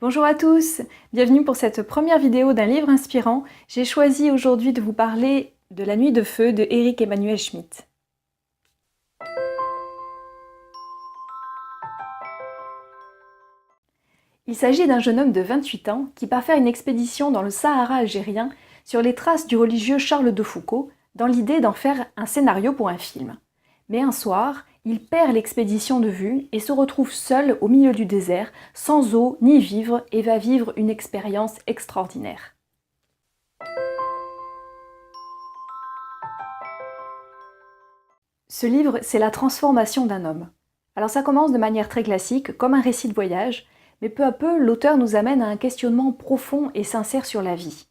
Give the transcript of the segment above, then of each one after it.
Bonjour à tous, bienvenue pour cette première vidéo d'un livre inspirant. J'ai choisi aujourd'hui de vous parler de La Nuit de Feu de Erich Emanuel Schmitt. Il s'agit d'un jeune homme de 28 ans qui part faire une expédition dans le Sahara algérien sur les traces du religieux Charles de Foucauld dans l'idée d'en faire un scénario pour un film. Mais un soir, il perd l'expédition de vue et se retrouve seul au milieu du désert, sans eau ni vivres, et va vivre une expérience extraordinaire. Ce livre, c'est la transformation d'un homme. Alors ça commence de manière très classique, comme un récit de voyage, mais peu à peu, l'auteur nous amène à un questionnement profond et sincère sur la vie.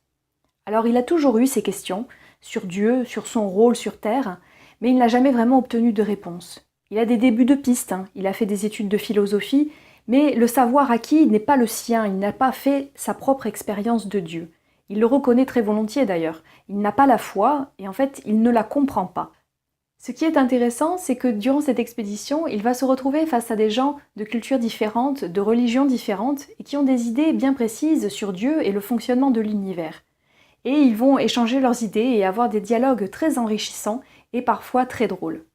Alors il a toujours eu ces questions, sur Dieu, sur son rôle sur Terre, mais il n'a jamais vraiment obtenu de réponse. Il a des débuts de pistes, il a fait des études de philosophie, mais le savoir acquis n'est pas le sien, il n'a pas fait sa propre expérience de Dieu. Il le reconnaît très volontiers d'ailleurs. Il n'a pas la foi, et en fait, il ne la comprend pas. Ce qui est intéressant, c'est que durant cette expédition, il va se retrouver face à des gens de cultures différentes, de religions différentes, et qui ont des idées bien précises sur Dieu et le fonctionnement de l'univers. Et ils vont échanger leurs idées et avoir des dialogues très enrichissants et parfois très drôles.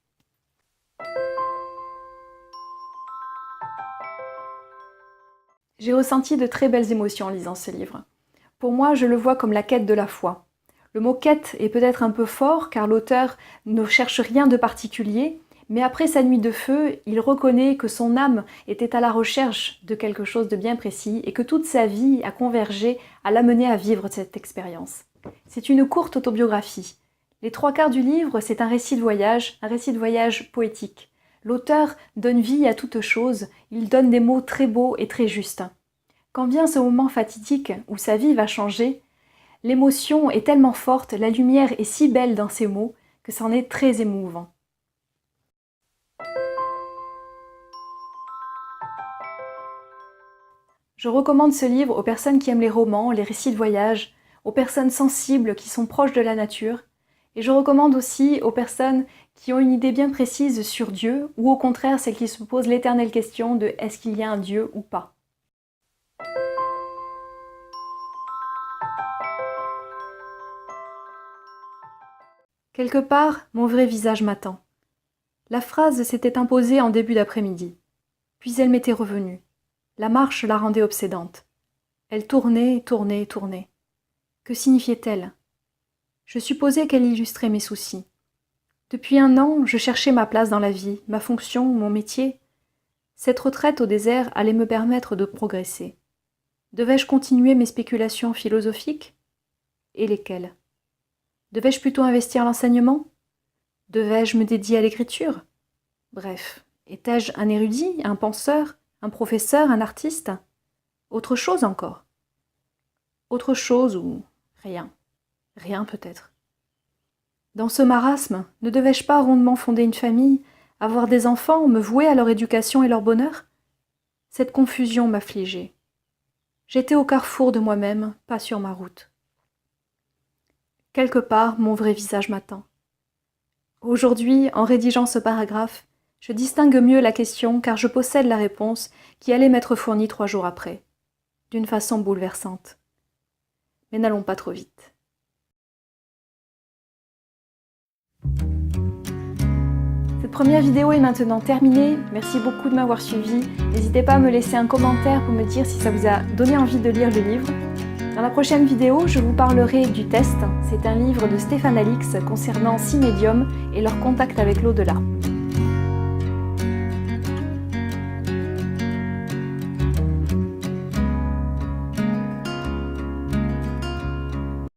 J'ai ressenti de très belles émotions en lisant ce livre. Pour moi, je le vois comme la quête de la foi. Le mot « quête » est peut-être un peu fort, car l'auteur ne cherche rien de particulier, mais après sa nuit de feu, il reconnaît que son âme était à la recherche de quelque chose de bien précis et que toute sa vie a convergé à l'amener à vivre cette expérience. C'est une courte autobiographie. Les 3/4 du livre, c'est un récit de voyage poétique. L'auteur donne vie à toute chose, il donne des mots très beaux et très justes. Quand vient ce moment fatidique où sa vie va changer, l'émotion est tellement forte, la lumière est si belle dans ces mots, que c'en est très émouvant. Je recommande ce livre aux personnes qui aiment les romans, les récits de voyage, aux personnes sensibles qui sont proches de la nature, et je recommande aussi aux personnes qui ont une idée bien précise sur Dieu, ou au contraire celles qui se posent l'éternelle question de est-ce qu'il y a un Dieu ou pas. Quelque part, mon vrai visage m'attend. La phrase s'était imposée en début d'après-midi. Puis elle m'était revenue. La marche la rendait obsédante. Elle tournait, tournait, tournait. Que signifiait-elle? Je supposais qu'elle illustrait mes soucis. Depuis 1 an, je cherchais ma place dans la vie, ma fonction, mon métier. Cette retraite au désert allait me permettre de progresser. Devais-je continuer mes spéculations philosophiques? Et lesquelles? Devais-je plutôt investir l'enseignement? Devais-je me dédier à l'écriture? Bref, étais-je un érudit, un penseur, un professeur, un artiste? Autre chose encore? Autre chose ou rien? Rien peut-être. Dans ce marasme, ne devais-je pas rondement fonder une famille, avoir des enfants, me vouer à leur éducation et leur bonheur? Cette confusion m'affligeait. J'étais au carrefour de moi-même, pas sur ma route. Quelque part, mon vrai visage m'attend. Aujourd'hui, en rédigeant ce paragraphe, je distingue mieux la question car je possède la réponse qui allait m'être fournie 3 jours après, d'une façon bouleversante. Mais n'allons pas trop vite. Cette première vidéo est maintenant terminée, merci beaucoup de m'avoir suivi. N'hésitez pas à me laisser un commentaire pour me dire si ça vous a donné envie de lire le livre. Dans la prochaine vidéo, je vous parlerai du Test. C'est un livre de Stéphane Alix concernant 6 médiums et leur contact avec l'au-delà.